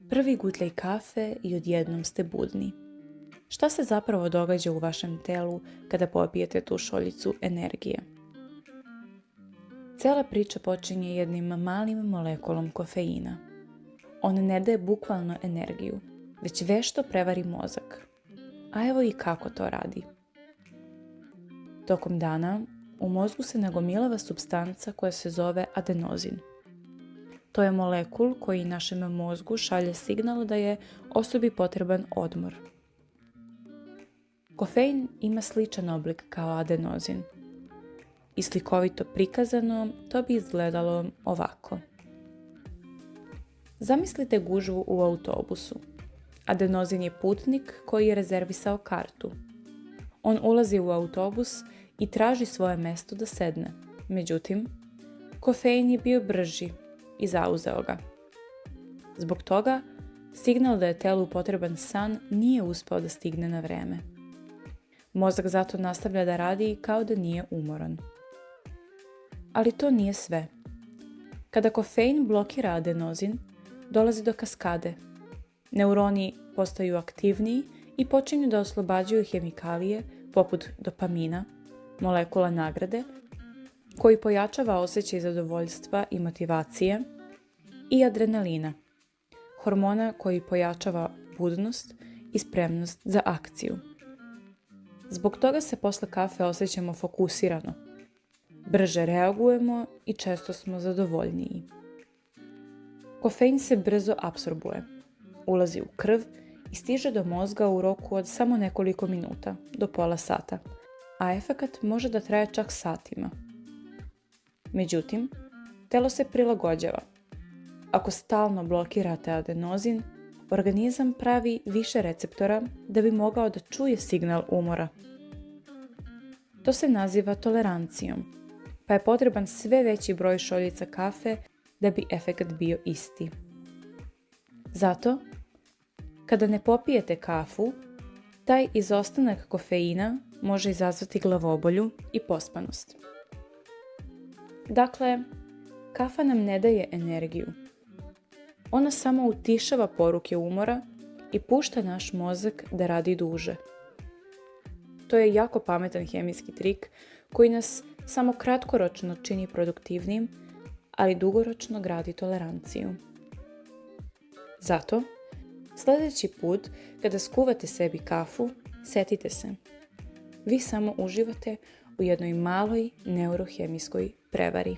Prvi gutljaj kafe i odjednom ste budni. Šta se zapravo događa u vašem telu kada popijete tu šoljicu energije? Cijela priča počinje jednim malim molekulom kofeina. On ne daje bukvalno energiju, već vešto prevari mozak. A evo i kako to radi. Tokom dana u mozgu se nagomilava supstanca koja se zove adenozin. To je molekul koji našem mozgu šalje signal da je osobi potreban odmor. Kofein ima sličan oblik kao adenozin. I slikovito prikazano, to bi izgledalo ovako. Zamislite gužvu u autobusu. Adenozin je putnik koji je rezervisao kartu. On ulazi u autobus i traži svoje mjesto da sedne. Međutim, kofein je bio brži i zauzeo ga. Zbog toga, signal da je telu potreban san nije uspeo da stigne na vreme. Mozak zato nastavlja da radi kao da nije umoran. Ali to nije sve. Kada kofein blokira adenozin, dolazi do kaskade. Neuroni postaju aktivniji i počinju da oslobađaju hemikalije poput dopamina, molekula nagrade, koji pojačava osjećaj zadovoljstva i motivacije, i adrenalina, hormona koji pojačava budnost i spremnost za akciju. Zbog toga se posle kafe osjećamo fokusirano, brže reagujemo i često smo zadovoljniji. Kofein se brzo apsorbuje, ulazi u krv i stiže do mozga u roku od samo nekoliko minuta, do pola sata, a efekat može da traje čak satima. Međutim, telo se prilagođava. Ako stalno blokirate adenozin, organizam pravi više receptora da bi mogao da čuje signal umora. To se naziva tolerancijom, pa je potreban sve veći broj šoljica kafe da bi efekat bio isti. Zato, kada ne popijete kafu, taj izostanak kofeina može izazvati glavobolju i pospanost. Dakle, kafa nam ne daje energiju. Ona samo utišava poruke umora i pušta naš mozak da radi duže. To je jako pametan hemijski trik koji nas samo kratkoročno čini produktivnim, ali dugoročno gradi toleranciju. Zato, sljedeći put kada skuvate sebi kafu, setite se. Vi samo uživate u jednoj maloj neurohemijskoj prevari.